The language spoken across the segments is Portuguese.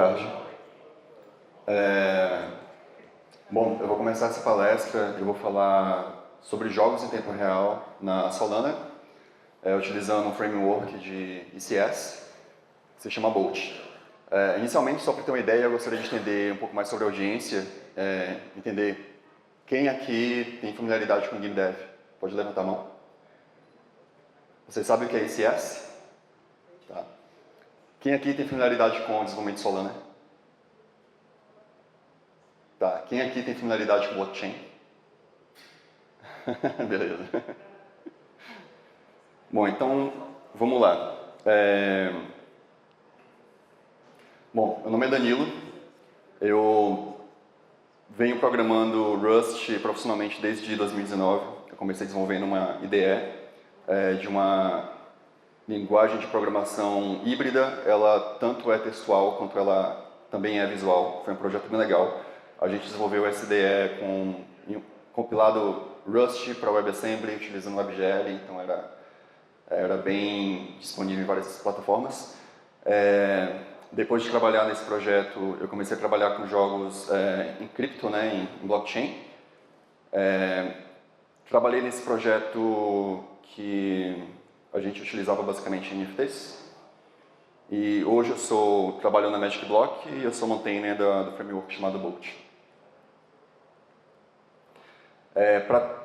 tarde. Bom, eu vou começar essa palestra, eu vou falar sobre jogos em tempo real na Solana, utilizando um framework de ECS, que se chama Bolt. Inicialmente, só para ter uma ideia, eu gostaria de entender um pouco mais sobre a audiência, entender quem aqui tem familiaridade com Game Dev. Pode levantar a mão. Vocês sabem o que é ECS? Tá. Quem aqui tem familiaridade com o desenvolvimento de Solana? Tá. Quem aqui tem familiaridade com blockchain? Beleza. Bom, então, vamos lá. Bom, meu nome é Danilo. Eu venho programando Rust profissionalmente desde 2019. Eu comecei desenvolvendo uma IDE de uma linguagem de programação híbrida. Ela tanto é textual quanto ela também é visual. Foi um projeto bem legal. A gente desenvolveu essa IDE com compilado Rust para WebAssembly, utilizando WebGL, então era bem disponível em várias plataformas. Depois de trabalhar nesse projeto, eu comecei a trabalhar com jogos em cripto, né, em blockchain. Trabalhei nesse projeto que a gente utilizava basicamente NFTs. E hoje eu trabalho na Magic Block e eu sou maintainer do framework chamado Bolt. Para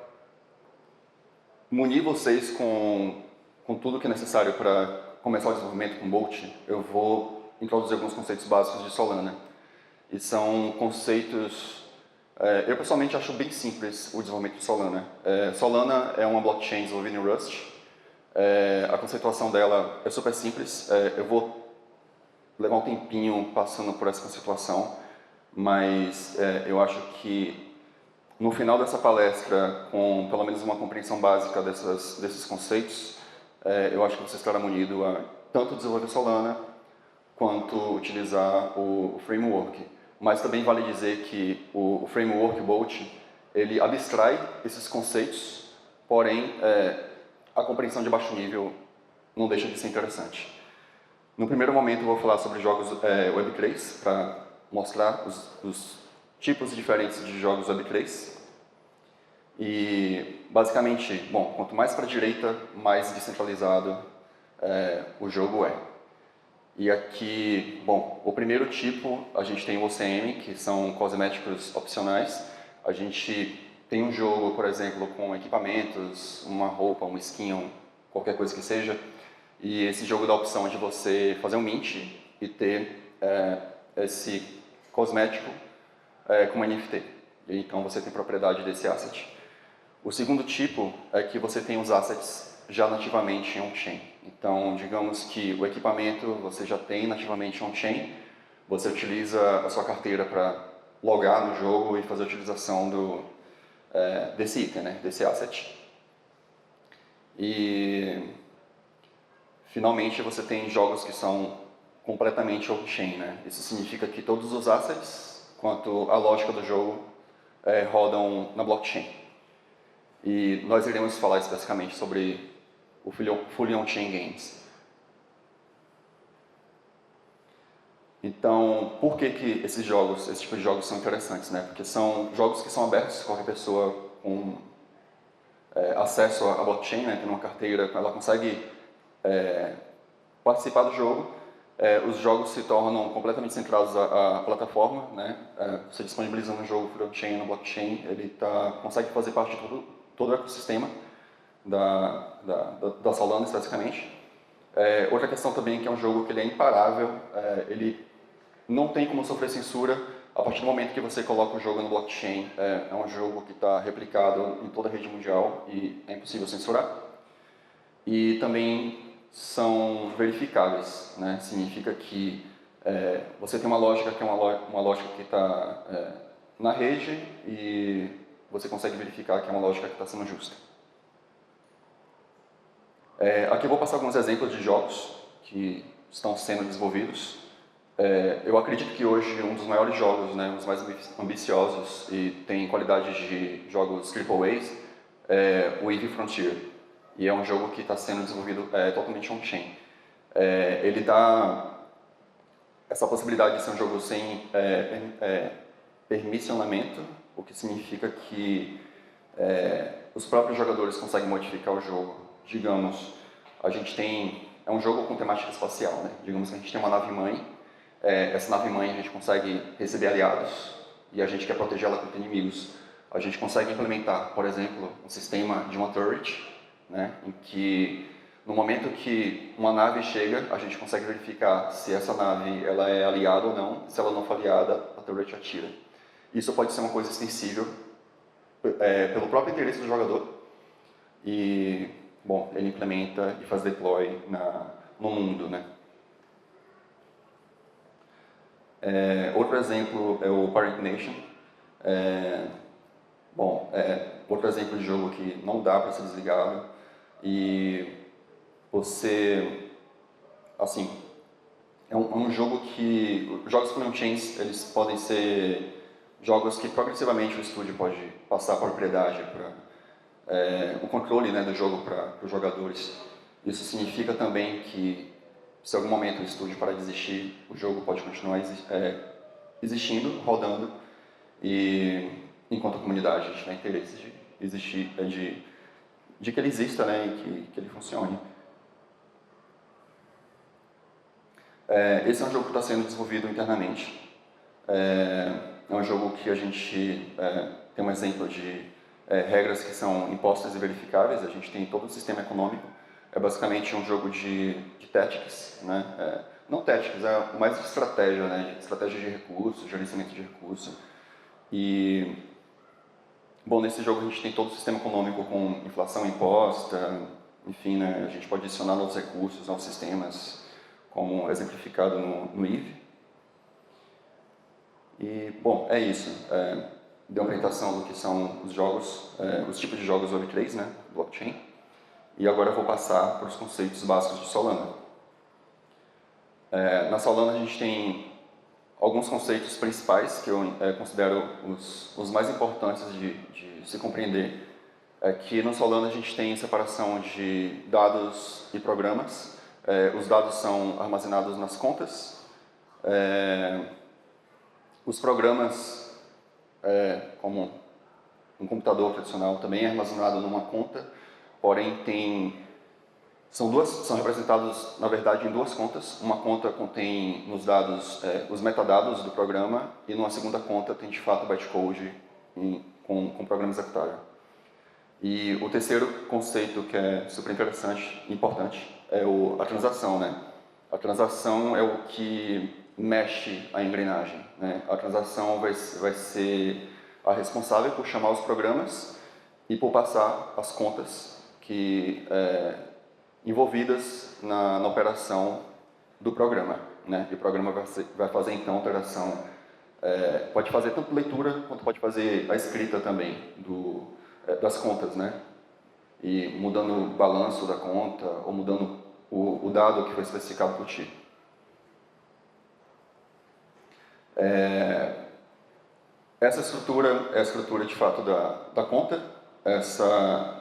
munir vocês com tudo que é necessário para começar o desenvolvimento com Bolt, eu vou introduzir alguns conceitos básicos de Solana. E são conceitos... eu pessoalmente acho bem simples o desenvolvimento de Solana. Solana é uma blockchain desenvolvida em Rust. A conceituação dela é super simples. Eu vou levar um tempinho passando por essa conceituação, mas eu acho que no final dessa palestra, com pelo menos uma compreensão básica desses conceitos, eu acho que você estará munido a tanto desenvolver Solana quanto utilizar o framework. Mas também vale dizer que o framework Bolt, ele abstrai esses conceitos, porém a compreensão de baixo nível não deixa de ser interessante. No primeiro momento eu vou falar sobre jogos Web3, para mostrar os tipos diferentes de jogos Web3. E basicamente, bom, quanto mais para a direita, mais descentralizado o jogo é. E aqui, bom, o primeiro tipo, a gente tem o OCM, que são cosméticos opcionais. A gente tem um jogo, por exemplo, com equipamentos, uma roupa, uma skin, qualquer coisa que seja. E esse jogo dá a opção de você fazer um mint e ter esse cosmético como NFT. E então você tem propriedade desse asset. O segundo tipo é que você tem os assets já nativamente em on-chain. Então, digamos que o equipamento você já tem nativamente on-chain, você utiliza a sua carteira para logar no jogo e fazer a utilização desse item, né, desse asset. E, finalmente, você tem jogos que são completamente on-chain, né? Isso significa que todos os assets, quanto a lógica do jogo, rodam na blockchain. E nós iremos falar especificamente sobre o Fully On-Chain Games. Então, por que esse tipo de jogos são interessantes, né? Porque são jogos que são abertos, qualquer pessoa com acesso à blockchain, né, tem uma carteira, ela consegue participar do jogo. Os jogos se tornam completamente centrados à plataforma, né? Você disponibilizando um jogo Fully On-Chain no blockchain, ele consegue fazer parte de todo o ecossistema da Solana, especificamente. Outra questão também é que é um jogo que ele é imparável, ele não tem como sofrer censura a partir do momento que você coloca o jogo no blockchain. É um jogo que está replicado em toda a rede mundial e é impossível censurar. E também são verificáveis, né? Significa que você tem uma lógica que é uma lógica que está na rede e você consegue verificar que é uma lógica que está sendo justa. Aqui eu vou passar alguns exemplos de jogos que estão sendo desenvolvidos. Eu acredito que hoje um dos maiores jogos, né, os mais ambiciosos e tem qualidade de jogos AAA, é o Eve Frontier. E é um jogo que está sendo desenvolvido totalmente on-chain. Ele dá essa possibilidade de ser um jogo sem permissionamento, o que significa que os próprios jogadores conseguem modificar o jogo. Digamos, a gente tem... É um jogo com temática espacial, né? Digamos que a gente tem uma nave-mãe, essa nave-mãe a gente consegue receber aliados e a gente quer protegê-la contra inimigos. A gente consegue implementar, por exemplo, um sistema de uma turret, né? Em que no momento que uma nave chega, a gente consegue verificar se essa nave ela é aliada ou não. Se ela não for aliada, a turret atira. Isso pode ser uma coisa extensível pelo próprio interesse do jogador e, bom, ele implementa e faz deploy no mundo, né? Outro exemplo é o Pirate Nation. Outro exemplo de jogo que não dá para ser desligado e você, assim, é um jogo que, os jogos Flame Chains, eles podem ser jogos que progressivamente o estúdio pode passar a propriedade para o controle, né, do jogo para os jogadores. Isso significa também que, se em algum momento o estúdio parar de existir, o jogo pode continuar existindo, rodando, e enquanto a comunidade tiver interesse de existir, de que ele exista, né, e que ele funcione. Esse é um jogo que está sendo desenvolvido internamente. É um jogo que a gente tem um exemplo de regras que são impostas e verificáveis. A gente tem todo o sistema econômico. É basicamente um jogo de tactics, né? Não tactics, é mais de estratégia, né? De estratégia de recursos, gerenciamento de recursos. E, bom, nesse jogo a gente tem todo o sistema econômico com inflação imposta, enfim, né? A gente pode adicionar novos recursos aos sistemas, como exemplificado no EVE. E, bom, é isso. Deu uma apresentação do que são os jogos, os tipos de jogos Web3, né, blockchain. E agora eu vou passar para os conceitos básicos de Solana. Na Solana a gente tem alguns conceitos principais que eu considero os mais importantes de se compreender. Que no Solana a gente tem separação de dados e programas. Os dados são armazenados nas contas. Os programas, como um computador tradicional, também é armazenado numa conta, porém são representados, na verdade, em duas contas. Uma conta contém nos dados os metadados do programa e numa segunda conta tem, de fato, bytecode com o programa executável. E o terceiro conceito, que é super interessante e importante, é a transação, né? A transação é o que mexe a engrenagem, né? A transação vai ser a responsável por chamar os programas e por passar as contas envolvidas na operação do programa, né? E o programa vai fazer então a operação, pode fazer tanto leitura quanto pode fazer a escrita também das contas, né? E mudando o balanço da conta ou mudando o dado que foi especificado por ti. Essa estrutura é a estrutura de fato da conta.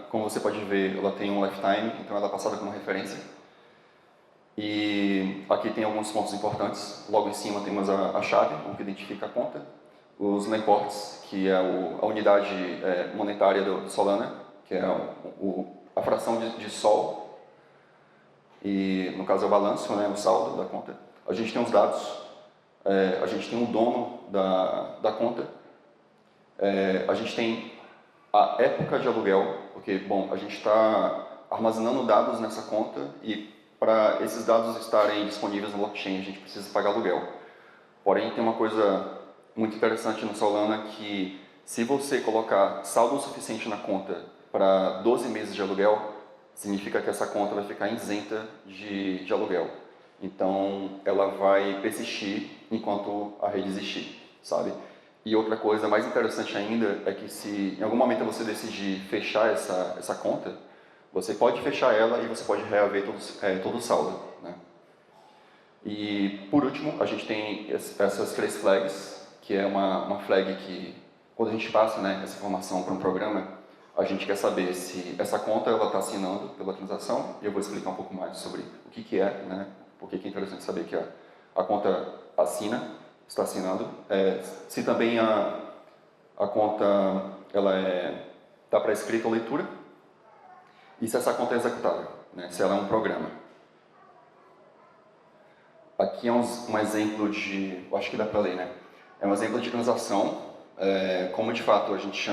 Como você pode ver, ela tem um lifetime, então ela é passada como referência. E aqui tem alguns pontos importantes. Logo em cima temos a chave, o que identifica a conta. Os Nayports, que é a unidade monetária do Solana, que é a fração de Sol. E no caso é o balanço, né, o saldo da conta. A gente tem os dados. A gente tem o dono da conta. A gente tem a época de aluguel, porque, bom, a gente está armazenando dados nessa conta e para esses dados estarem disponíveis no blockchain a gente precisa pagar aluguel. Porém, tem uma coisa muito interessante no Solana que se você colocar saldo suficiente na conta para 12 meses de aluguel, significa que essa conta vai ficar isenta de aluguel. Então, ela vai persistir enquanto a rede existir, sabe? E outra coisa mais interessante ainda é que se em algum momento você decidir fechar essa conta, você pode fechar ela e você pode reaver todo o saldo, né? E, por último, a gente tem essas três flags, que é uma flag que, quando a gente passa, né, essa informação para um programa, a gente quer saber se essa conta está assinando pela transação, e eu vou explicar um pouco mais sobre o que é, né, por que é interessante saber que a conta está assinando, se também a conta está para escrita ou leitura, e se essa conta é executável, né? Se ela é um programa. Aqui é um exemplo de, eu acho que dá para ler, né? É um exemplo de transação, como de fato a gente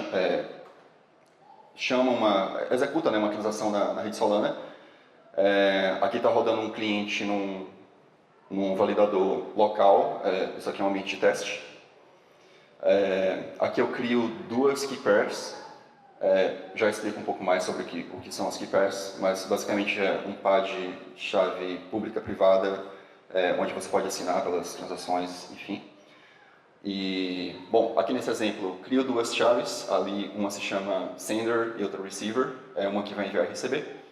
executa, né, uma transação na rede Solana. Aqui está rodando um cliente num validador local, isso aqui é um ambiente de teste. Aqui eu crio duas key pairs, já explico um pouco mais sobre o que são as key pairs, mas basicamente é um par de chave pública-privada, onde você pode assinar pelas transações, enfim. E, bom, aqui nesse exemplo, crio duas chaves, ali uma se chama sender e outra receiver, uma que vai enviar e receber.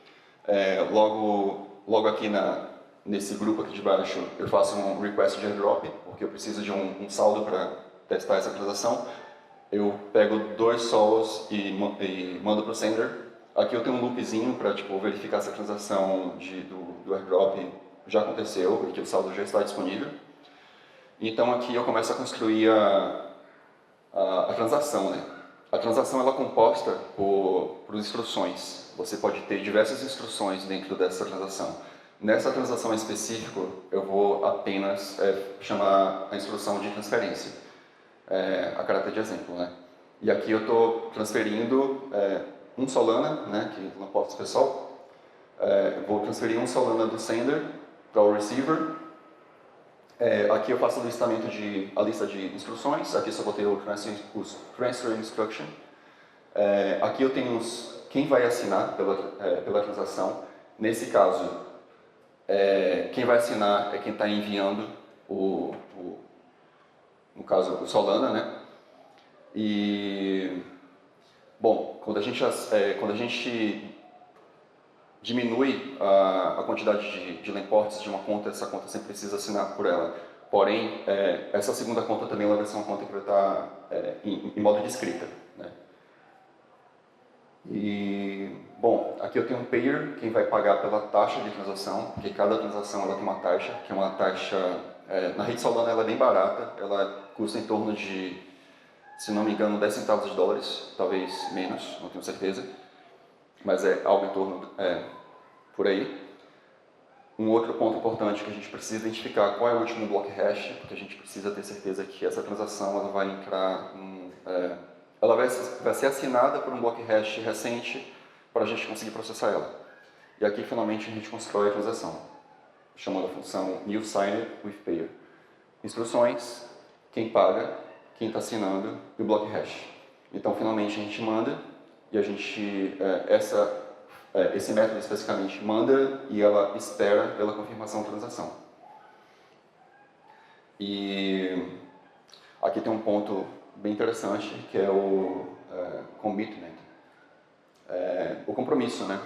Logo aqui nesse grupo aqui de baixo, eu faço um request de airdrop, porque eu preciso de um saldo para testar essa transação. Eu pego 2 sols e mando para o sender. Aqui eu tenho um loopzinho para verificar se a transação do airdrop já aconteceu e que o saldo já está disponível. Então aqui eu começo a construir a transação, né? A transação ela é composta por instruções. Você pode ter diversas instruções dentro dessa transação. Nessa transação em específico, eu vou apenas chamar a instrução de transferência, a caráter de exemplo, né? E aqui eu estou transferindo um Solana, né, que não posso pessoal. Vou transferir um Solana do sender para o receiver. Aqui eu faço a lista de instruções, aqui só vou ter o transfer instruction. Aqui eu tenho quem vai assinar pela transação. Nesse caso, quem vai assinar é quem está enviando no caso, o Solana, né? E, bom, quando a gente diminui a quantidade de lemports de uma conta, essa conta sempre precisa assinar por ela. Porém, essa segunda conta também ela vai ser uma conta que vai estar em modo de escrita, né? E, bom, aqui eu tenho um payer, quem vai pagar pela taxa de transação, porque cada transação ela tem uma taxa, que é uma taxa, na rede Solana ela é bem barata, ela custa em torno de, se não me engano, 10 centavos de dólares, talvez menos, não tenho certeza, mas é algo em torno por aí. Um outro ponto importante que a gente precisa identificar qual é o último block hash, porque a gente precisa ter certeza que essa transação ela vai entrar ela vai ser assinada por um block hash recente para a gente conseguir processar ela. E aqui finalmente a gente constrói a transação, chamando a função newSignedWithPayer. Instruções, quem paga, quem está assinando e o block hash. Então finalmente a gente manda e a gente esse método especificamente manda e ela espera pela confirmação da transação. E aqui tem um ponto bem interessante que é o commitment, o compromisso, né?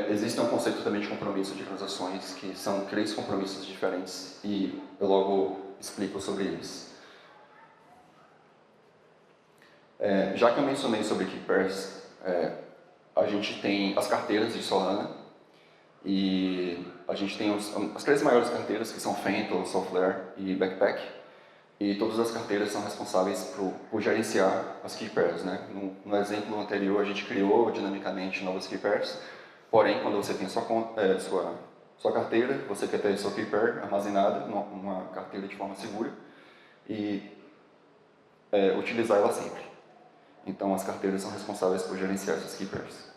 Existe um conceito também de compromisso de transações que são 3 compromissos diferentes e eu logo explico sobre eles. Já que eu mencionei sobre key pairs, a gente tem as carteiras de Solana e a gente tem as 3 maiores carteiras que são Phantom, Soulflare e Backpack. E todas as carteiras são responsáveis por gerenciar as key pairs, né? No exemplo anterior, a gente criou dinamicamente novas key pairs, porém, quando você tem sua carteira, você quer ter sua key pair armazenada numa carteira de forma segura e utilizar ela sempre. Então, as carteiras são responsáveis por gerenciar essas key pairs.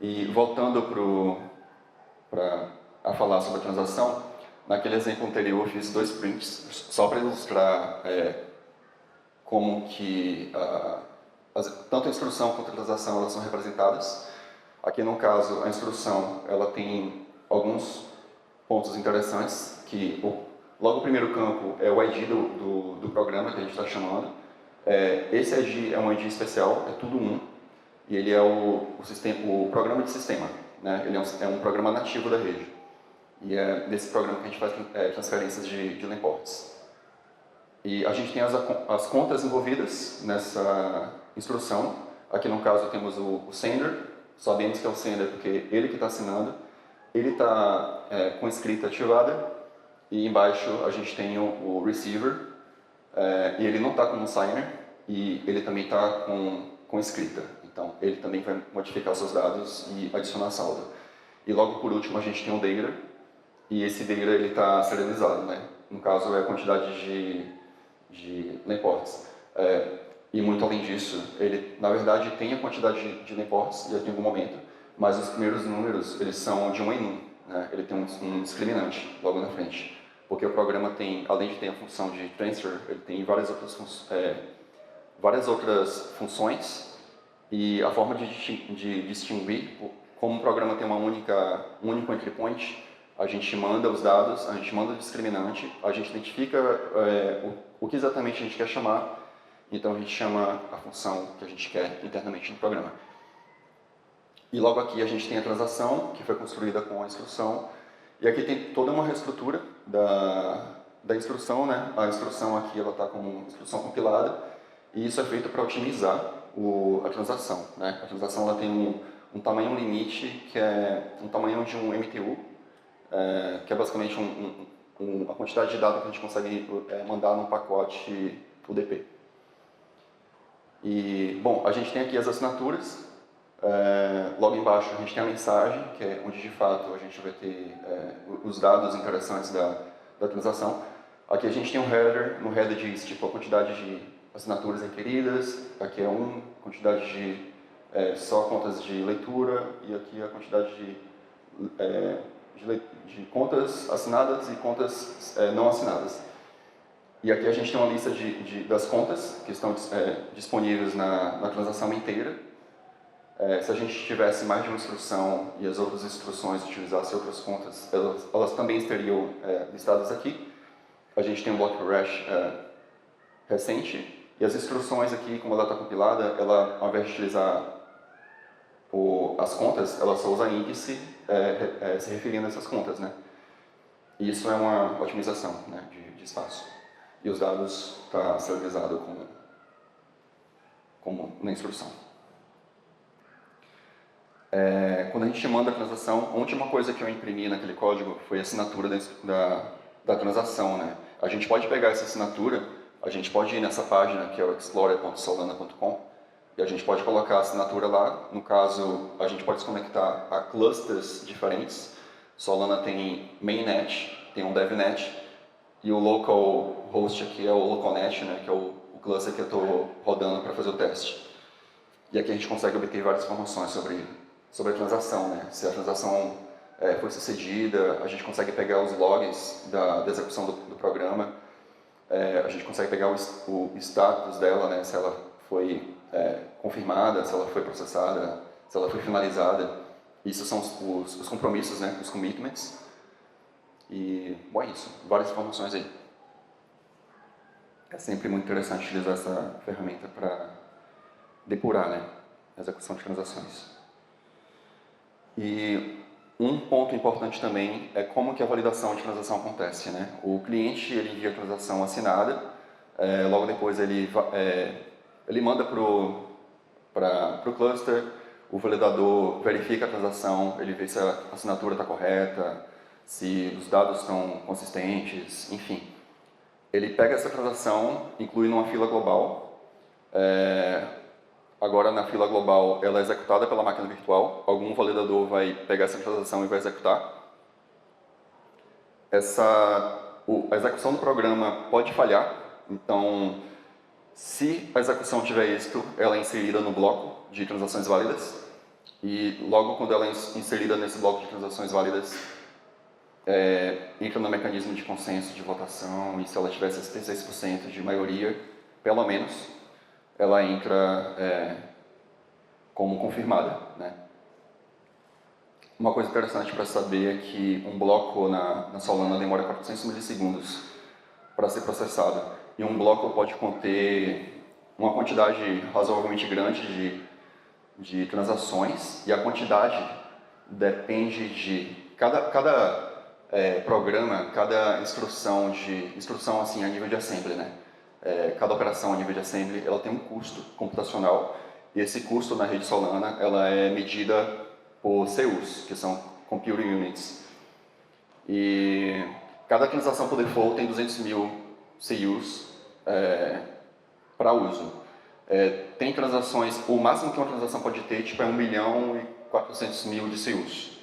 E voltando a falar sobre a transação, naquele exemplo anterior eu fiz 2 prints, só para ilustrar como que tanto a instrução quanto a transação elas são representadas. Aqui no caso, a instrução ela tem alguns pontos interessantes, que logo o primeiro campo é o ID do programa que a gente está chamando. Esse ID é um ID especial, é tudo um, e ele é o programa de sistema, né? Ele é um programa nativo da rede. E é nesse programa que a gente faz transferências de lemports. E a gente tem as contas envolvidas nessa instrução. Aqui no caso temos o sender, sabemos que é o sender porque ele que está assinando, ele está com escrita ativada e embaixo a gente tem o receiver, e ele não está com um signer, e ele também está com escrita. Então, ele também vai modificar os seus dados e adicionar saldo. E logo por último a gente tem o data, e esse data ele está serializado, né? No caso é a quantidade de imports. E muito além disso, ele na verdade tem a quantidade de imports em algum momento, mas os primeiros números eles são de 1 em 1, né? Ele tem um discriminante logo na frente, porque o programa tem, além de ter a função de transfer, ele tem várias outras funções, e a forma de distinguir, como o programa tem um único entry point, a gente manda os dados, a gente manda o discriminante, a gente identifica o que exatamente a gente quer chamar, então a gente chama a função que a gente quer internamente no programa. E logo aqui a gente tem a transação, que foi construída com a instrução, e aqui tem toda uma reestrutura da instrução, né? A instrução aqui ela está como instrução compilada, e isso é feito para otimizar a transação, né? A transação ela tem um tamanho limite, que é um tamanho de um MTU, que é basicamente a quantidade de dados que a gente consegue mandar num pacote UDP. E, bom, a gente tem aqui as assinaturas, logo embaixo a gente tem a mensagem, que é onde de fato a gente vai ter os dados interessantes da transação. Aqui a gente tem um header, no header diz tipo a quantidade de assinaturas requeridas, aqui é quantidade de só contas de leitura, e aqui a quantidade de contas assinadas e contas não assinadas. E aqui a gente tem uma lista das contas que estão disponíveis na transação inteira. Se a gente tivesse mais de uma instrução e as outras instruções utilizassem outras contas, elas também estariam listadas aqui. A gente tem um block hash recente, e as instruções aqui, como ela está compilada, ela, ao invés de utilizar as contas, ela só usa índice se referindo a essas contas, né? E isso é uma otimização, né, de espaço. E os dados estão serializados como na instrução. Quando a gente manda a transação, a última coisa que eu imprimi naquele código foi a assinatura da transação, né? A gente pode pegar essa assinatura, a gente pode ir nessa página que é o explorer.solana.com, e a gente pode colocar a assinatura lá. No caso, a gente pode se conectar a clusters diferentes. Solana tem mainnet, tem um devnet, e o local host aqui é o localnet, né, que é o cluster que eu estou rodando para fazer o teste. E aqui a gente consegue obter várias informações sobre a transação, né? Se a transação foi sucedida, a gente consegue pegar os logs da execução do programa, a gente consegue pegar o status dela, né? Se ela foi confirmada, se ela foi processada, se ela foi finalizada. Isso são os compromissos, né? Os commitments. E, bom, é isso. Várias informações aí. É sempre muito interessante utilizar essa ferramenta para depurar, né, a execução de transações. E um ponto importante também é como que a validação de transação acontece, né? O cliente ele envia a transação assinada, logo depois ele manda para o cluster, o validador verifica a transação, ele vê se a assinatura está correta, se os dados estão consistentes, enfim. Ele pega essa transação, inclui numa fila global. Agora, na fila global, ela é executada pela máquina virtual. Algum validador vai pegar essa transação e vai executar. A execução do programa pode falhar. Então, se a execução tiver êxito, ela é inserida no bloco de transações válidas. E logo quando ela é inserida nesse bloco de transações válidas, entra no mecanismo de consenso, de votação, e se ela tiver 66% de maioria, pelo menos, ela entra como confirmada, né? Uma coisa interessante para saber é que um bloco na Solana demora 400 milissegundos para ser processado, e um bloco pode conter uma quantidade razoavelmente grande de transações, e a quantidade depende de cada programa, cada instrução assim a nível de assembly, né? Cada operação a nível de assembly, ela tem um custo computacional, e esse custo na rede Solana, ela é medida por CUs, que são Computing Units. E cada transação por default tem 200 mil CUs para uso. Tem transações, o máximo que uma transação pode ter tipo, é 1.400.000 de CUs.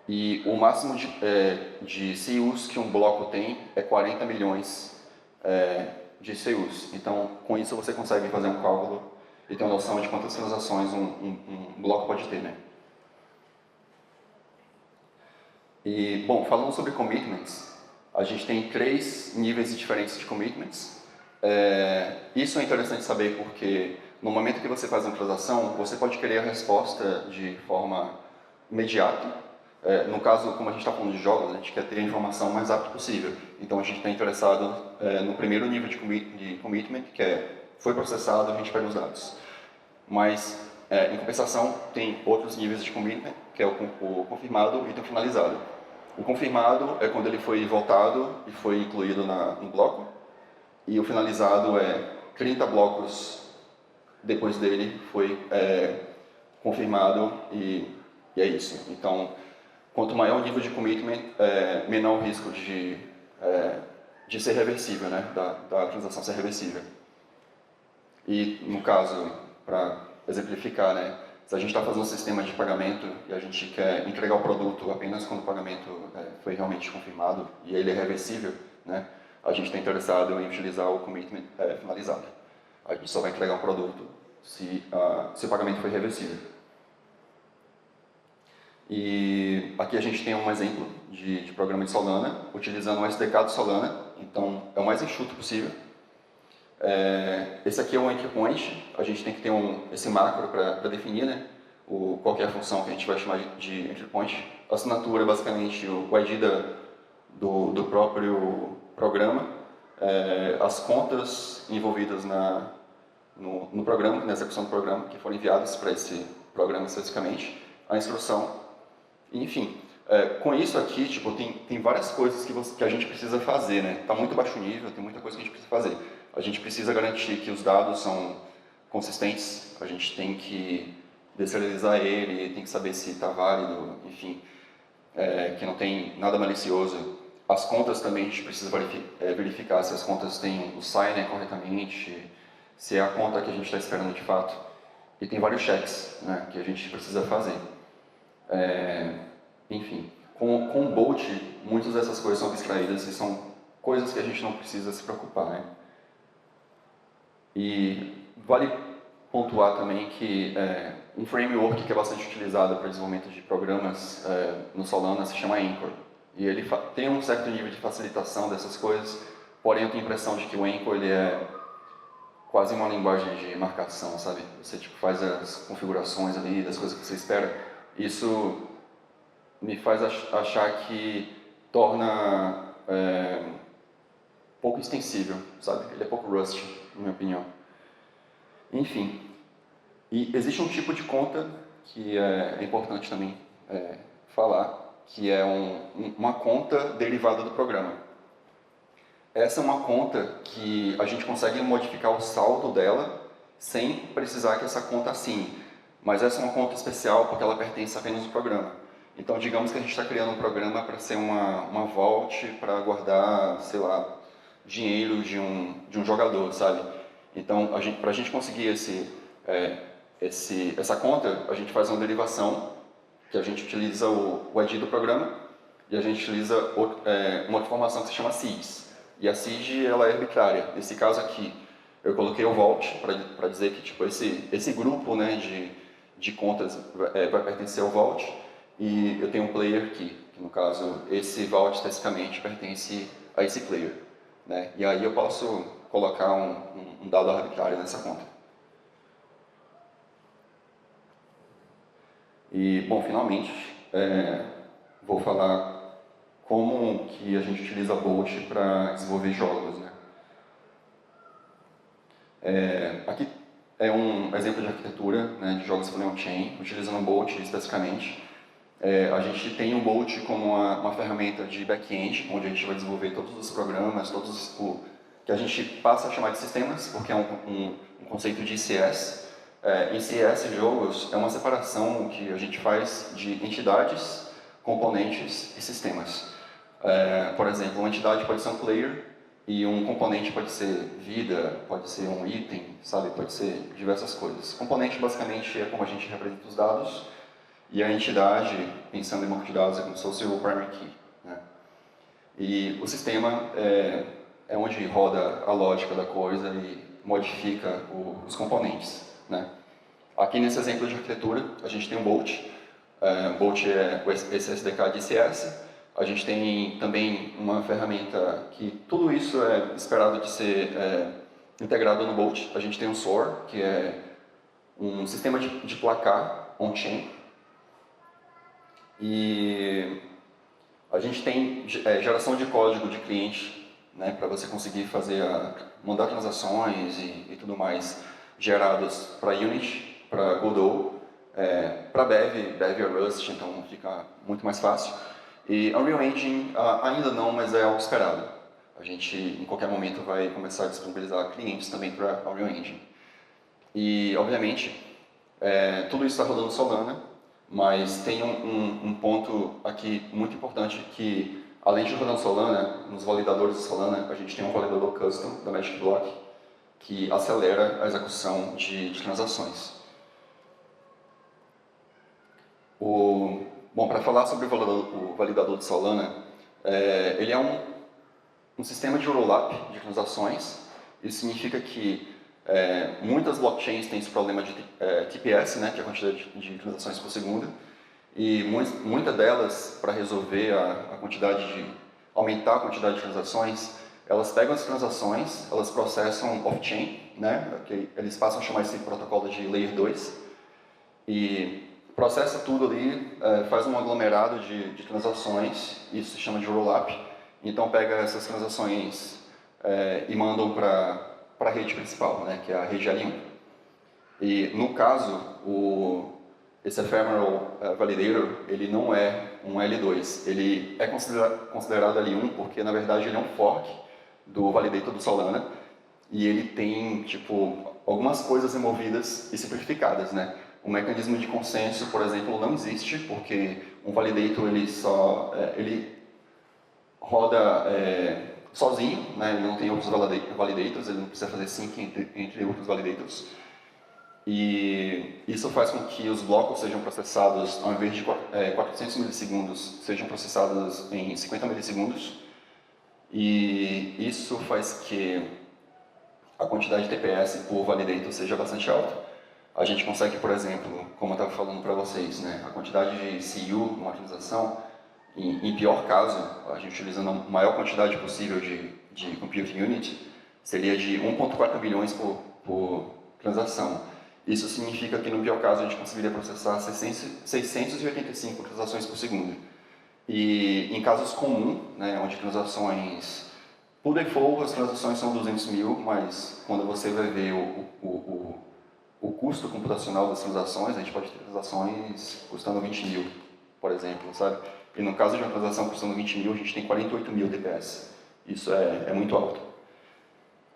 E o máximo de CUs que um bloco tem é 40 milhões de CUs. Então, com isso você consegue fazer um cálculo e ter uma noção de quantas transações um bloco pode ter, né? E, bom, falando sobre commitments, a gente tem 3 níveis diferentes de commitments. Isso é interessante saber porque no momento que você faz uma transação, você pode querer a resposta de forma imediata. No caso, como a gente está falando de jogos, a gente quer ter a informação o mais rápido possível. Então a gente está interessado no primeiro nível de commitment, que foi processado, a gente pega os dados. Mas, em compensação, tem outros níveis de commitment, que é o confirmado e o finalizado. O confirmado é quando ele foi voltado e foi incluído no bloco. E o finalizado é 30 blocos depois dele foi confirmado e é isso. Então, quanto maior o nível de commitment, menor o risco de ser reversível, né? Da transação ser reversível. E, no caso, para exemplificar, né? Se a gente está fazendo um sistema de pagamento e a gente quer entregar o produto apenas quando o pagamento foi realmente confirmado e ele é reversível, né? A gente está interessado em utilizar o commitment finalizado. A gente só vai entregar um produto se o pagamento foi reversível. E aqui a gente tem um exemplo de programa de Solana, utilizando o SDK do Solana. Então, é o mais enxuto possível. Esse aqui é um entry point. A gente tem que ter esse macro para definir, né? Qual que é a função que a gente vai chamar de entry point. A assinatura é basicamente o ID do próprio programa, as contas envolvidas no programa, na execução do programa, que foram enviadas para esse programa especificamente, a instrução, enfim. Com isso aqui, tipo, tem várias coisas que a gente precisa fazer, né? Está muito baixo nível, tem muita coisa que a gente precisa fazer. A gente precisa garantir que os dados são consistentes, a gente tem que deserializar ele, tem que saber se está válido, enfim, que não tem nada malicioso. As contas também a gente precisa verificar se as contas têm o signer corretamente, se é a conta que a gente está esperando de fato. E tem vários checks, né, que a gente precisa fazer. Enfim, com o Bolt, muitas dessas coisas são abstraídas e são coisas que a gente não precisa se preocupar, né? E vale pontuar também que um framework que é bastante utilizado para desenvolvimento de programas no Solana se chama Anchor. E ele tem um certo nível de facilitação dessas coisas, porém eu tenho a impressão de que o Anchor ele é quase uma linguagem de marcação, sabe? Você tipo, faz as configurações ali das coisas que você espera. Isso me faz achar que torna pouco extensível, sabe? Ele é pouco Rust, na minha opinião. Enfim, e existe um tipo de conta que é importante também falar, que é uma conta derivada do programa. Essa é uma conta que a gente consegue modificar o saldo dela sem precisar que essa conta assine. Mas essa é uma conta especial porque ela pertence apenas ao programa. Então, digamos que a gente está criando um programa para ser uma vault para guardar, sei lá, dinheiro de um jogador, sabe? Então, para a gente conseguir essa conta, a gente faz uma derivação, que a gente utiliza o ID do programa, e a gente utiliza uma informação que se chama seeds. E a seed, ela é arbitrária. Nesse caso aqui, eu coloquei o vault para dizer que tipo, esse grupo, né, de contas vai pertencer ao vault, e eu tenho um player key, que no caso, esse vault especificamente pertence a esse player, né? E aí eu posso colocar um dado arbitrário nessa conta. E, bom, finalmente, vou falar como que a gente utiliza Bolt para desenvolver jogos, né? Aqui é um exemplo de arquitetura, né, de jogos full on-chain, utilizando Bolt especificamente. A gente tem o Bolt como uma ferramenta de back-end, onde a gente vai desenvolver todos os programas, que a gente passa a chamar de sistemas, porque é um conceito de ICS. ICS jogos é uma separação que a gente faz de entidades, componentes e sistemas. Por exemplo, uma entidade pode ser um player e um componente pode ser vida, pode ser um item, sabe? Pode ser diversas coisas. Componente, basicamente, é como a gente representa os dados e a entidade, pensando em banco de dados, é como se fosse o primary key, né? E o sistema é onde roda a lógica da coisa e modifica os componentes, né? Aqui nesse exemplo de arquitetura, a gente tem um Bolt. Bolt é esse SDK de ICS. A gente tem também uma ferramenta que tudo isso é esperado de ser integrado no Bolt. A gente tem um SOAR, que é um sistema de placar on-chain. E a gente tem geração de código de cliente, né, para você conseguir mandar transações e tudo mais gerados para Unity, para Godot, para Bev é Rust, então fica muito mais fácil. E Unreal Engine ainda não, mas é algo esperado. A gente, em qualquer momento, vai começar a disponibilizar clientes também para Unreal Engine. E, obviamente, tudo isso está rodando Solana, mas tem um ponto aqui muito importante que, além de rodar Solana, nos validadores de Solana, a gente tem um validador custom da Magic Block que acelera a execução de transações. Bom, para falar sobre o validador de Solana, ele é um sistema de rollup de transações. Isso significa que muitas blockchains têm esse problema de TPS, né, que é a quantidade de transações por segundo, e muitas delas, para resolver aumentar a quantidade de transações, elas pegam as transações, elas processam off-chain, né, que eles passam a chamar esse protocolo de Layer 2, e processa tudo ali, faz um aglomerado de transações, isso se chama de rollup. Então pega essas transações e mandam para a rede principal, né, que é a rede L1. E no caso, esse Ephemeral Validator, ele não é um L2, ele é considerado L1 porque na verdade ele é um fork do Validator do Solana e ele tem algumas coisas removidas e simplificadas, né? O mecanismo de consenso, por exemplo, não existe, porque um validator ele roda sozinho, né? Ele não tem outros validators, ele não precisa fazer sync entre outros validators. E isso faz com que os blocos sejam processados, ao invés de 400 milissegundos, sejam processados em 50 milissegundos. E isso faz que a quantidade de TPS por validator seja bastante alta. A gente consegue, por exemplo, como eu estava falando para vocês, né, a quantidade de CU numa transação, em pior caso, a gente utilizando a maior quantidade possível de compute unit, seria de 1.4 bilhões por transação. Isso significa que, no pior caso, a gente conseguiria processar 685 transações por segundo. E em casos comuns, né, onde transações... Por default, as transações são 200 mil, mas quando você vai ver o custo computacional das transações, a gente pode ter transações custando 20 mil, por exemplo, sabe? E no caso de uma transação custando 20 mil, a gente tem 48 mil TPS. Isso é muito alto.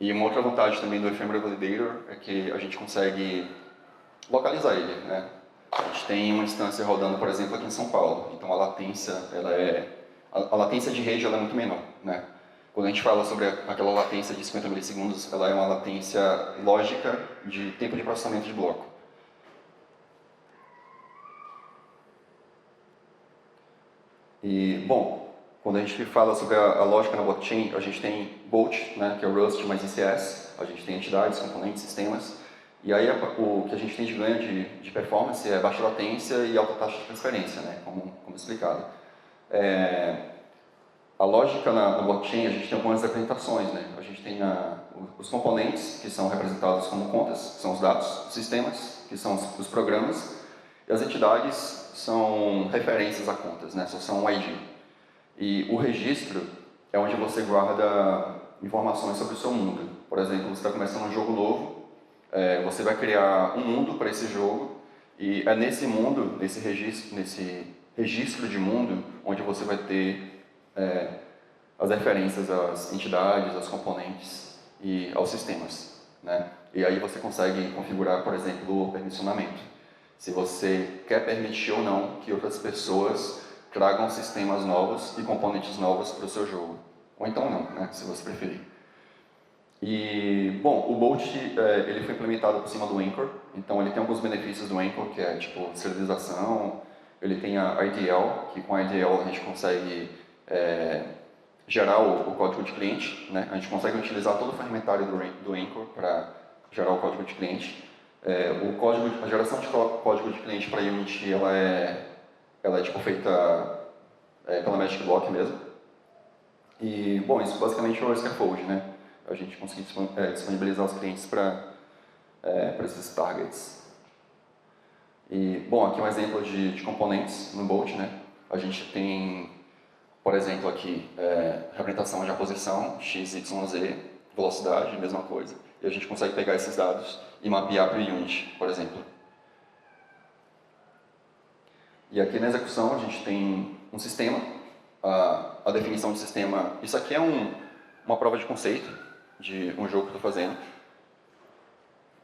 E uma outra vantagem também do Ephemeral Validator é que a gente consegue localizar ele, né? A gente tem uma instância rodando, por exemplo, aqui em São Paulo. Então a latência, a latência de rede ela é muito menor, né? Quando a gente fala sobre aquela latência de 50 milissegundos, ela é uma latência lógica de tempo de processamento de bloco. E, bom, quando a gente fala sobre a lógica na blockchain, a gente tem Bolt, né, que é o Rust mais ICS, a gente tem entidades, componentes, sistemas, e aí o que a gente tem de ganho de performance é baixa latência e alta taxa de transferência, né, como explicado. A lógica na blockchain, a gente tem algumas representações, né? A gente tem os componentes, que são representados como contas, que são os dados, os sistemas, que são os programas, e as entidades são referências a contas, né? Só são um ID. E o registro é onde você guarda informações sobre o seu mundo. Por exemplo, você está começando um jogo novo, você vai criar um mundo para esse jogo, e é nesse mundo, nesse registro de mundo, onde você vai ter as referências às entidades, aos componentes e aos sistemas, né? E aí você consegue configurar, por exemplo, o permissionamento. Se você quer permitir ou não que outras pessoas tragam sistemas novos e componentes novos para o seu jogo. Ou então não, né, se você preferir. E, bom, o Bolt ele foi implementado por cima do Anchor, então ele tem alguns benefícios do Anchor, que é tipo serialização, ele tem a IDL, que com a IDL a gente consegue gerar o código de cliente, né? A gente consegue utilizar todo o ferramentário do Anchor para gerar o código de cliente. A geração de código de cliente para Unity ela é tipo feita pela Magic Block mesmo. E, bom, isso basicamente é o scaffold, né? A gente conseguir disponibilizar os clientes para esses targets. E, bom, aqui é um exemplo de componentes no Bolt, né? A gente tem, por exemplo, aqui, representação de posição, x, y, z, velocidade, mesma coisa. E a gente consegue pegar esses dados e mapear para o Unity, por exemplo. E aqui na execução a gente tem um sistema, a definição de sistema. Isso aqui é uma prova de conceito de um jogo que eu estou fazendo.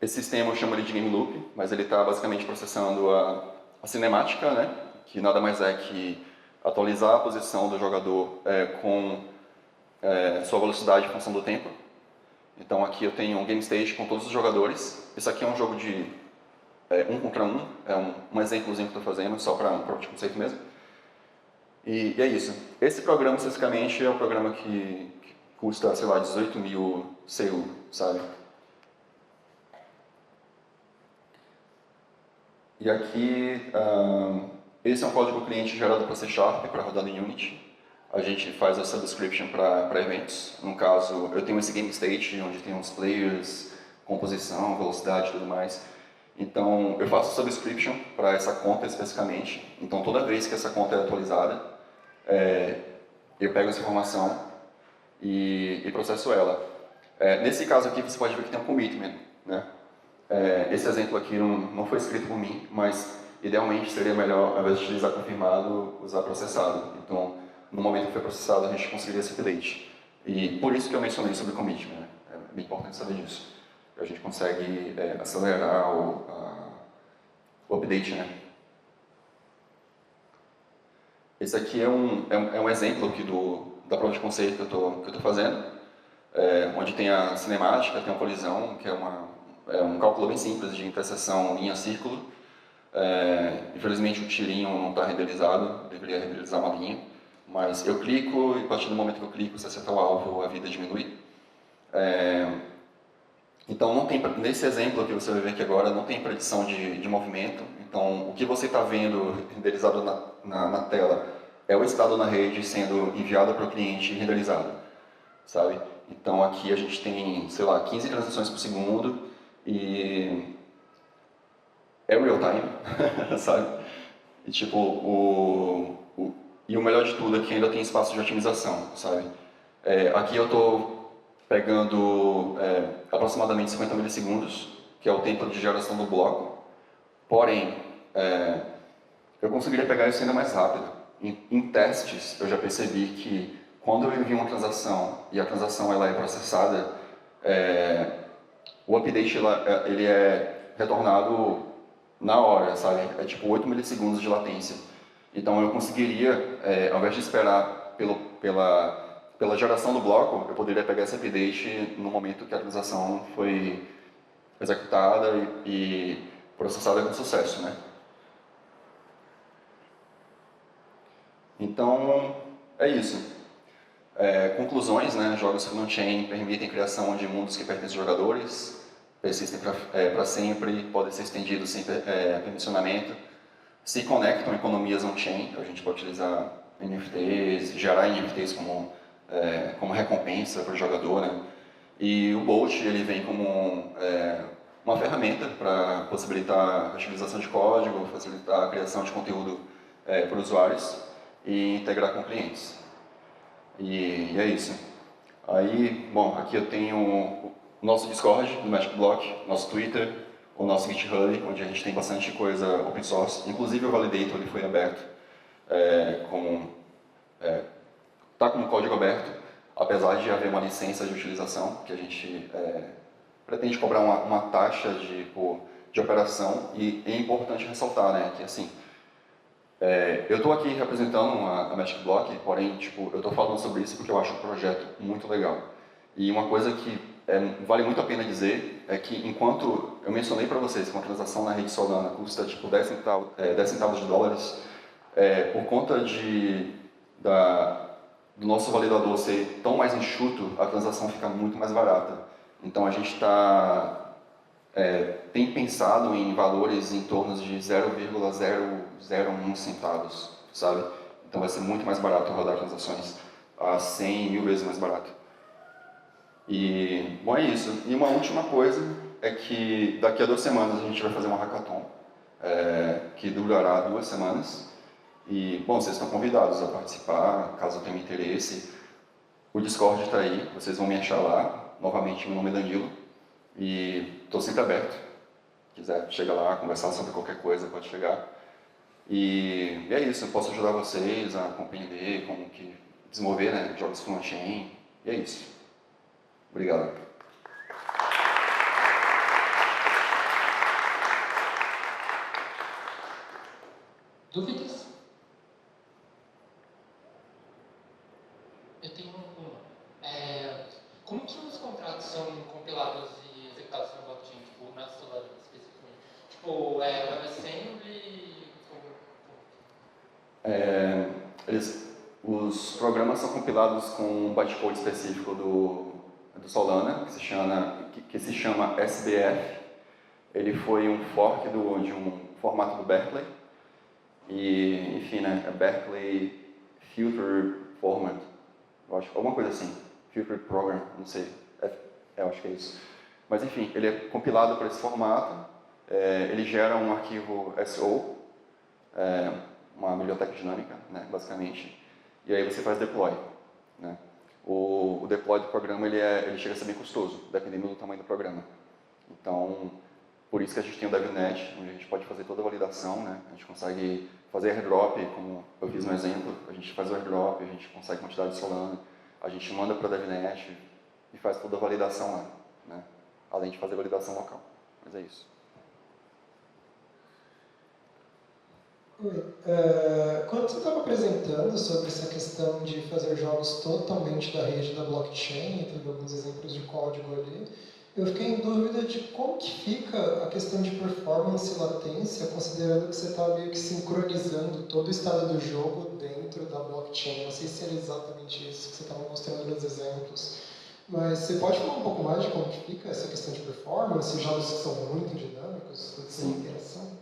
Esse sistema eu chamo ele de game loop, mas ele está basicamente processando a cinemática, né? Que nada mais é que atualizar a posição do jogador com sua velocidade em função do tempo. Então aqui eu tenho um game stage com todos os jogadores. Isso aqui é um jogo de 1 contra 1, é um exemplozinho que eu estou fazendo, só para um prova de conceito mesmo. E é isso. Esse programa, especificamente, é um programa que custa, sei lá, 18.000 CU, sabe? E aqui, esse é um código cliente gerado para C# para rodar em Unity. A gente faz a subscription para eventos. No caso, eu tenho esse game state, onde tem uns players, composição, velocidade e tudo mais. Então, eu faço subscription para essa conta especificamente. Então, toda vez que essa conta é atualizada, eu pego essa informação e processo ela. Nesse caso aqui, você pode ver que tem um commitment, né? Esse exemplo aqui não foi escrito por mim, mas idealmente seria melhor, ao invés de utilizar confirmado, usar processado. Então, no momento que foi processado, a gente conseguiria esse update. E por isso que eu mencionei sobre commitment, né? É bem importante saber disso. A gente consegue acelerar o update, né? Esse aqui é um exemplo aqui da prova de conceito que eu estou fazendo, onde tem a cinemática, tem a colisão, que é um cálculo bem simples de interseção linha-círculo. Infelizmente o tirinho não está renderizado, deveria renderizar uma linha, mas eu clico e a partir do momento que eu clico, se acertar o alvo, a vida diminui. Então, não tem, nesse exemplo que você vai ver aqui agora, não tem predição de movimento. Então, o que você está vendo renderizado na tela é o estado na rede sendo enviado para o cliente e renderizado, sabe? Então, aqui a gente tem, sei lá, 15 transações por segundo e é real time, sabe? E, tipo, e o melhor de tudo é que ainda tem espaço de otimização, sabe? Aqui eu estou pegando aproximadamente 50 milissegundos, que é o tempo de geração do bloco. Porém, eu conseguiria pegar isso ainda mais rápido. Em testes, eu já percebi que quando eu envio uma transação e a transação ela é processada, o update ele é retornado na hora, sabe? É tipo 8 milissegundos de latência. Então eu conseguiria, ao invés de esperar pela geração do bloco, eu poderia pegar esse update no momento que a transação foi executada e processada com sucesso, né? Então, é isso. Conclusões, né? Jogos front-chain permitem a criação de mundos que pertencem aos jogadores, persistem para sempre, podem ser estendidos sem permissionamento, se conectam a economias on-chain, a gente pode utilizar NFTs, gerar NFTs como recompensa para o jogador, né? E o Bolt ele vem como uma ferramenta para possibilitar a utilização de código, facilitar a criação de conteúdo para usuários e integrar com clientes. E é isso. Aí, bom, aqui eu tenho o nosso Discord do Magic Block, nosso Twitter, o nosso GitHub, onde a gente tem bastante coisa open source. Inclusive o Validator ele foi aberto, está como código aberto, apesar de haver uma licença de utilização, que a gente pretende cobrar uma taxa de operação, e é importante ressaltar, né, que assim, Eu estou aqui representando a Magic Block, porém, tipo, eu estou falando sobre isso porque eu acho o projeto muito legal. E uma coisa que vale muito a pena dizer é que enquanto eu mencionei para vocês que uma transação na rede Solana custa tipo 10 centavos de dólares, por conta do nosso validador ser tão mais enxuto, a transação fica muito mais barata. Então a gente tem pensado em valores em torno de 0,001 centavos, sabe? Então vai ser muito mais barato rodar transações a 100 mil vezes mais barato. E, bom, é isso. E uma última coisa é que daqui a 2 semanas a gente vai fazer uma hackathon, que durará 2 semanas. E, bom, vocês estão convidados a participar, caso tenham interesse. O Discord está aí, vocês vão me achar lá. Novamente, meu nome é Danilo. E estou sempre aberto. Se quiser, chega lá, conversar sobre qualquer coisa, pode chegar. E é isso, eu posso ajudar vocês a compreender como que desenvolver, né, jogos front-end. E é isso. Obrigado. Dúvidas? Eu tenho uma. Como que os contratos são compilados e executados no blockchain, tipo, na Solana especificamente? Tipo, WebAssembly? Os programas são compilados com um bytecode específico do Solana, que se chama SBF. Ele foi um fork de um formato do Berkeley. E, enfim, né, é Berkeley Filter Format, eu acho, alguma coisa assim, Filter Program, não sei, eu acho que é isso. Mas, enfim, ele é compilado para esse formato, ele gera um arquivo SO, uma biblioteca dinâmica, né, basicamente, e aí você faz deploy. Né. O deploy do programa ele chega a ser bem custoso, dependendo do tamanho do programa. Então, por isso que a gente tem o DevNet, onde a gente pode fazer toda a validação, né? A gente consegue fazer airdrop, como eu fiz no exemplo, a gente faz o airdrop, a gente consegue quantidade de Solana, a gente manda para o DevNet e faz toda a validação lá, né? Além de fazer validação local. Mas é isso. Oi. Quando você estava apresentando sobre essa questão de fazer jogos totalmente da rede da blockchain, teve alguns exemplos de código ali, eu fiquei em dúvida de como que fica a questão de performance e latência, considerando que você está meio que sincronizando todo o estado do jogo dentro da blockchain. Não sei se era exatamente isso que você estava mostrando nos exemplos, mas você pode falar um pouco mais de como que fica essa questão de performance, jogos que são muito dinâmicos, toda essa interação?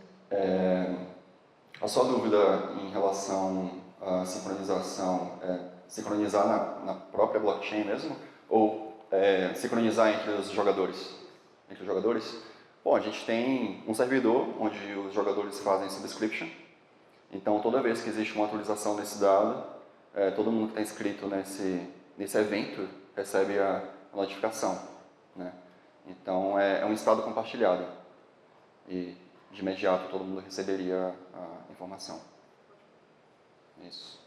A sua dúvida em relação à sincronização, sincronizar na própria blockchain mesmo, ou sincronizar entre os jogadores? Entre os jogadores? Bom, a gente tem um servidor onde os jogadores fazem subscription, então toda vez que existe uma atualização desse dado, todo mundo que está inscrito nesse evento recebe a notificação. Né? Então é um estado compartilhado. E de imediato todo mundo receberia a informação. Isso.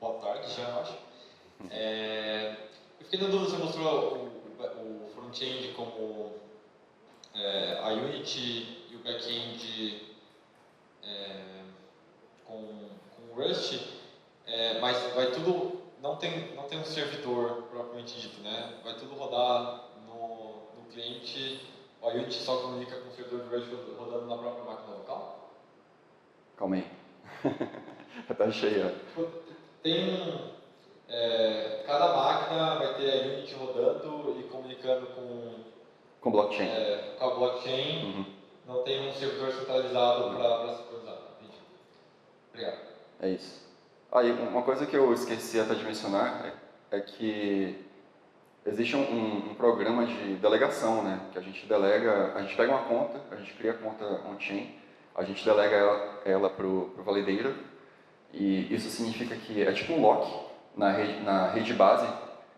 Boa tarde, já eu acho. Eu fiquei na dúvida, você mostrou o front-end como a Unity e o back-end com Rust, mas vai tudo, não tem um servidor propriamente dito, né? Vai tudo rodar no cliente, a Unity só comunica com o servidor de Rust rodando na própria máquina local? Calma aí. Tá cheia. Tem cada máquina vai ter a Unity rodando e comunicando com blockchain. Com a blockchain. Não tem um servidor centralizado para sincronizar. Entendi. Obrigado. É isso. Aí, uma coisa que eu esqueci até de mencionar é que existe um programa de delegação, né? Que a gente pega uma conta, a gente cria a conta on-chain, a gente delega ela para o validator, e isso significa que é tipo um lock na rede base,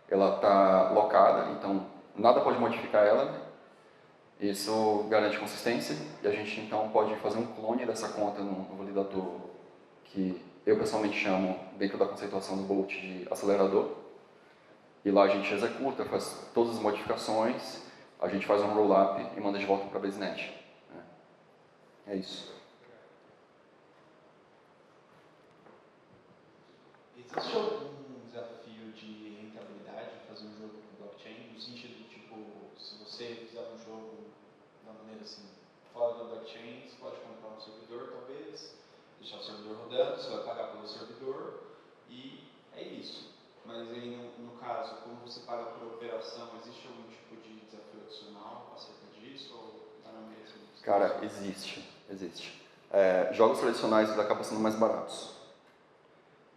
ela está locada, então nada pode modificar ela, né? Isso garante consistência, e a gente então pode fazer um clone dessa conta no validador, que eu pessoalmente chamo, dentro da conceituação do Bolt, de acelerador. E lá a gente executa, faz todas as modificações, a gente faz um roll-up e manda de volta para a basenet. Né? É isso. Existe algum desafio de rentabilidade de fazer um jogo com blockchain? No sentido de, tipo, se você fizer um jogo da maneira assim, fora da blockchain, você pode comprar um servidor, talvez, deixar o servidor rodando, você vai pagar pelo servidor e é isso. Mas aí, no caso, como você paga por operação, existe algum tipo de desafio adicional acerca disso ou está na mesma? Cara, existe. Jogos tradicionais eles acabam sendo mais baratos.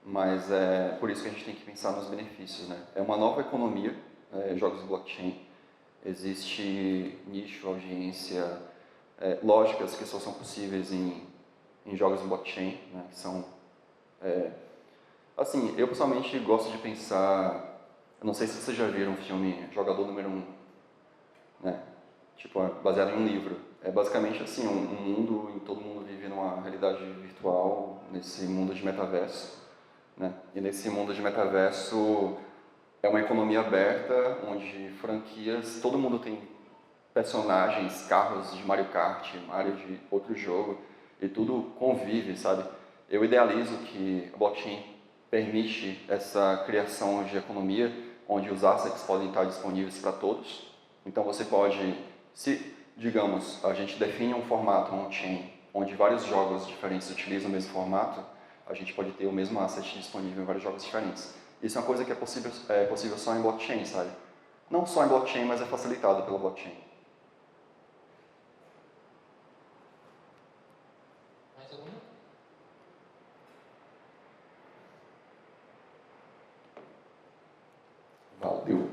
Mas é por isso que a gente tem que pensar nos benefícios, né? É uma nova economia, jogos de blockchain. Existe nicho, audiência, lógicas que só são possíveis em jogos de blockchain, né? Que são... assim, eu pessoalmente gosto de pensar... Eu não sei se vocês já viram o filme Jogador Número 1, né? Tipo, baseado em um livro. É basicamente assim, um mundo em que todo mundo vive numa realidade virtual, nesse mundo de metaverso. Né? E nesse mundo de metaverso é uma economia aberta, onde franquias, todo mundo tem personagens, carros de Mario Kart, Mario de outro jogo, e tudo convive, sabe? Eu idealizo que a blockchain permite essa criação de economia, onde os assets podem estar disponíveis para todos. Então você pode, se, digamos, a gente define um formato on-chain, onde vários jogos diferentes utilizam o mesmo formato, a gente pode ter o mesmo asset disponível em vários jogos diferentes. Isso é uma coisa que é possível só em blockchain, sabe? Não só em blockchain, mas é facilitado pela blockchain. Mais alguma? Valeu!